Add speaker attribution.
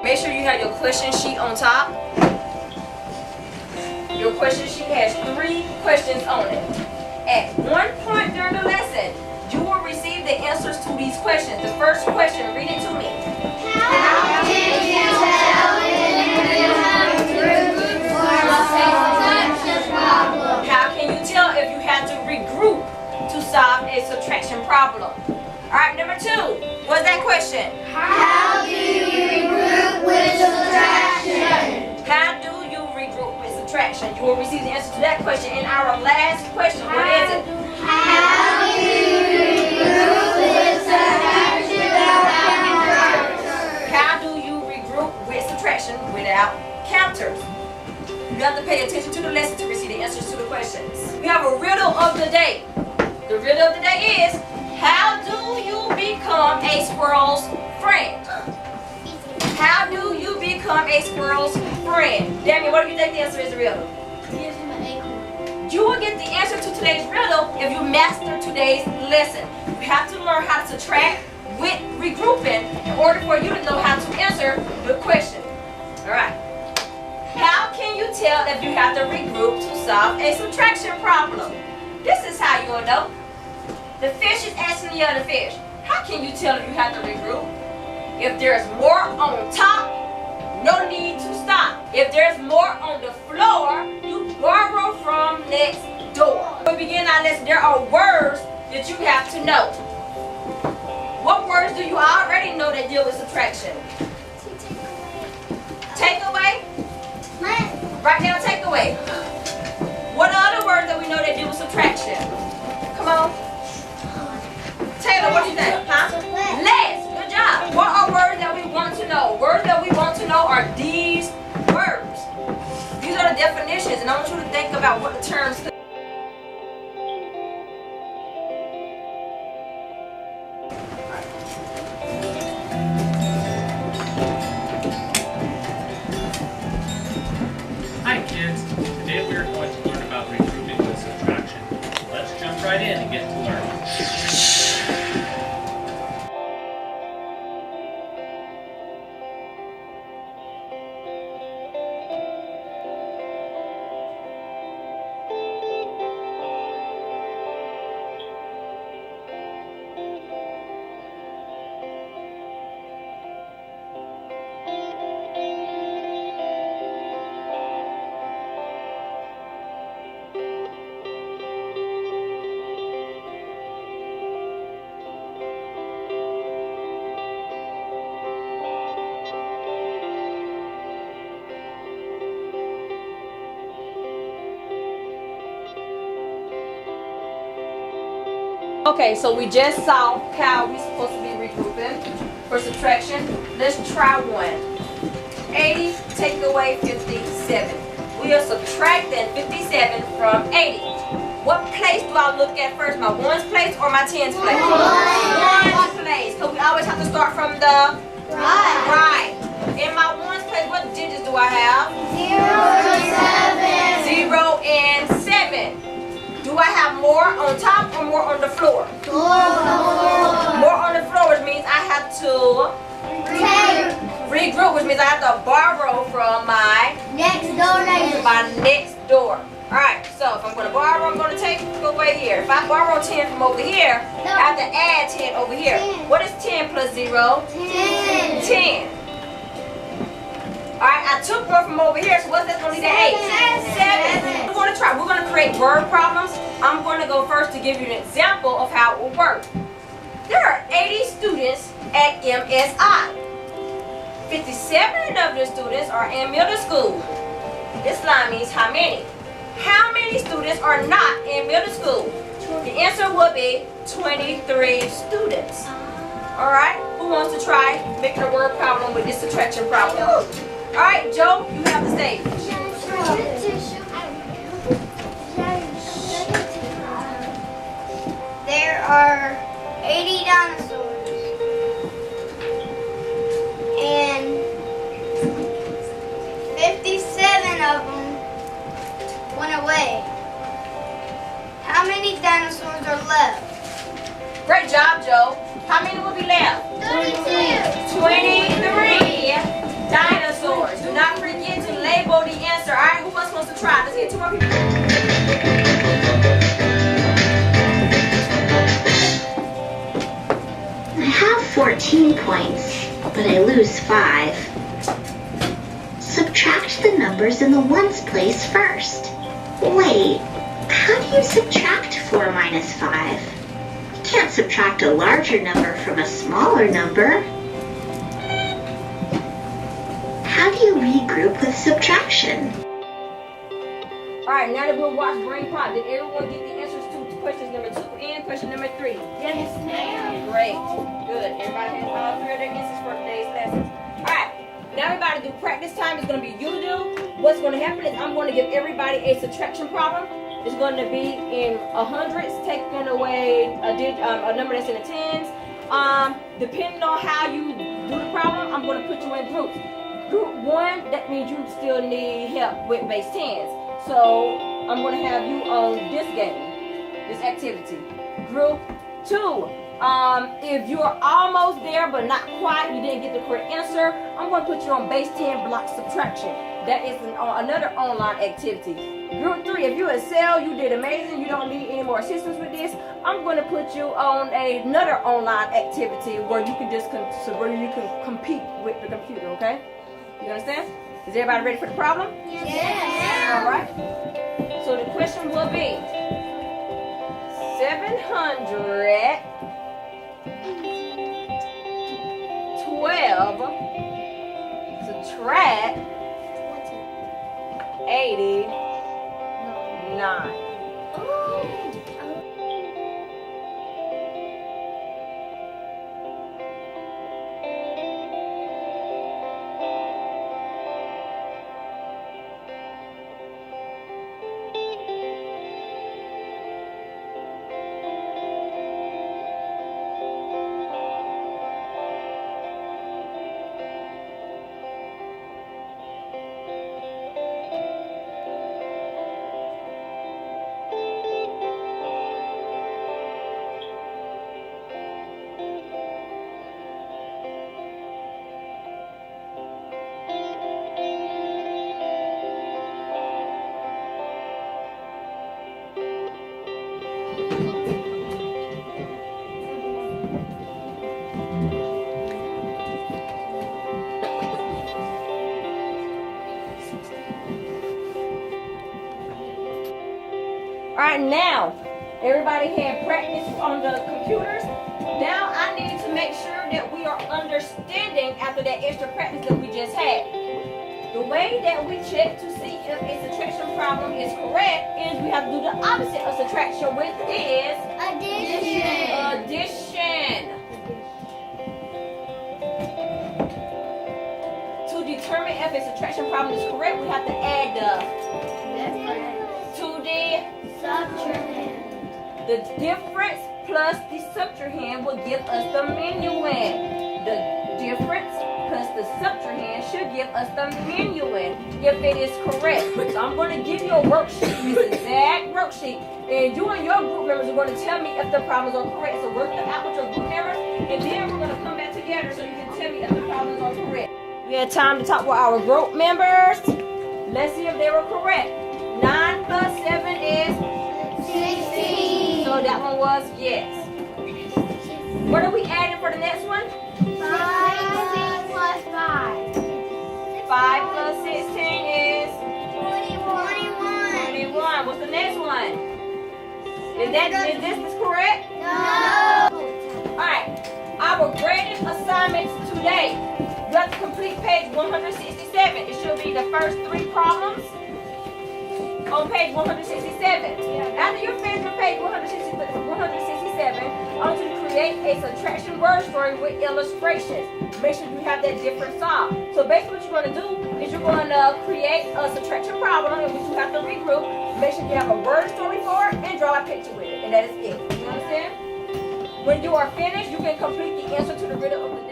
Speaker 1: Make sure you have your question sheet on top. Your question sheet has 3 questions on it. At one point during the lesson, you will receive the answers to these questions. The first question, read it to me.
Speaker 2: How can you tell if you have to regroup for a subtraction problem?
Speaker 1: How can you tell if you have to regroup to solve a subtraction problem? Alright, number 2. What's that question?
Speaker 2: How do you regroup with subtraction?
Speaker 1: How do you regroup with subtraction? You will receive the answer to that question in our last question. What is it?
Speaker 2: How do you regroup with subtraction without counters?
Speaker 1: How do you regroup with subtraction without counters? You have to pay attention to the lesson to receive the answers to the questions. We have a riddle of the day. The riddle of the day is, how do you become a squirrel's friend? How do you become a squirrel's friend? Damian, what do you think the answer is the riddle?
Speaker 2: Give him an acorn.
Speaker 1: You will get the answer to today's riddle if you master today's lesson. You have to learn how to subtract with regrouping in order for you to know how to answer the question. Alright. How can you tell if you have to regroup to solve a subtraction problem? This is how you'll know. The fish is asking the other fish, how can you tell if you have to regroup? If there's more on top, no need to stop. If there's more on the floor, you borrow from next door. When we begin our lesson, there are words that you have to know. What words do you already know that deal with subtraction? Take away? Write down take away. What are other words that we know that deal with subtraction? Come on. Taylor, what do you think? Huh? Less. Good job. What are words that we want to know? Words that we want to know are these words. These are the definitions, and I want you to think about what the terms could.
Speaker 3: Hi kids, today we are going to learn about regrouping with subtraction. Let's jump right in and get to learning.
Speaker 1: Okay, so we just saw how we're supposed to be regrouping for subtraction. Let's try one. 80 take away 57. We are subtracting 57 from 80. What place do I look at first? My ones place or my tens place? Ones place. Because we always have to start from the right. In my ones place, what digits do I have?
Speaker 2: 0 and 7.
Speaker 1: 0 and 7. Do I have more on top or more on the floor? More on the floor, which means I have to regroup, which means I have to borrow from my
Speaker 2: Next door neighbor.
Speaker 1: next door. Alright, so if I'm going to borrow, I'm going to take away here. If I borrow 10 from over here, I have to add 10 over here.
Speaker 2: 10.
Speaker 1: What is 10 plus 0?
Speaker 2: 10.
Speaker 1: 10. Alright, I took one from over here, so what's that going to leave at 8? 7. We're going to try. We're going to create word problems. I'm going to go first to give you an example of how it will work. There are 80 students at MSI. 57 of the students are in middle school. This line means how many? How many students are not in middle school? The answer will be 23 students. Alright, who wants to try making a word problem with this subtraction problem? Alright, Joe, you have the stage.
Speaker 2: There are 80 dinosaurs and 57 of them went away. How many dinosaurs are left?
Speaker 1: Great job, Joe. How many will be left?
Speaker 2: 32.
Speaker 1: 23 dinosaurs try. Let's get 2 more people.
Speaker 4: I have 14 points, but I lose 5. Subtract the numbers in the ones place first. Wait, how do you subtract 4 minus 5? You can't subtract a larger number from a smaller number. How do you regroup with subtraction?
Speaker 1: Alright, now that we'll watch brain pop, did everyone get the answers to questions number 2 and question number 3?
Speaker 2: Yes, ma'am.
Speaker 1: Great. Good. Everybody has all 3 of their answers for today's lesson. Alright, now everybody do practice time. It's going to be you to do. What's going to happen is I'm going to give everybody a subtraction problem. It's going to be in hundreds, taking away a number that's in the tens. Depending on how you do the problem, I'm going to put you in groups. Group 1, that means you still need help with base 10s. So I'm going to have you on this game, this activity. Group 2, if you're almost there but not quite, you didn't get the correct answer, I'm going to put you on base 10 block subtraction. That is another online activity. Group 3, if you excel, you did amazing, you don't need any more assistance with this, I'm going to put you on another online activity where you can just compete with the computer, okay? You understand? Is everybody ready for the problem?
Speaker 2: Yes.
Speaker 1: All right. So the question will be 712 subtract 89. Alright, now everybody had practice on the computers. Now I need to make sure that we are understanding after that extra practice that we just had. The way that we check to see if a subtraction problem is correct is we have to do the opposite of subtraction, which is addition. To determine if a subtraction problem is correct, we have to add to the
Speaker 2: Subtrahend.
Speaker 1: The difference plus the subtrahend will give us the minuend. The difference plus the subtrahend should give us the minuend if it is correct. So I'm going to give you a worksheet, this exact worksheet, and you and your group members are going to tell me if the problems are correct. So work them out with your group members, and then we're going to come back together so you can tell me if the problems are correct. We had time to talk with our group members. Let's see if they were correct. 9 plus 7 is
Speaker 2: 16.
Speaker 1: So that one was yes. What are we adding for the next one?
Speaker 2: 5 plus 5.
Speaker 1: 5 plus 16 is
Speaker 2: 21.
Speaker 1: 21. What's the next one? Is this correct?
Speaker 2: No.
Speaker 1: Alright. Our graded assignments today. You have to complete page 167. It should be the first 3 problems on page 167. After you finish with page 167, I want you to create a subtraction word story with illustrations. Make sure you have that different solved. So basically what you're going to do is you're going to create a subtraction problem in which you have to regroup. Make sure you have a word story for it and draw a picture with it. And that is it. You understand? When you are finished, you can complete the answer to the riddle of the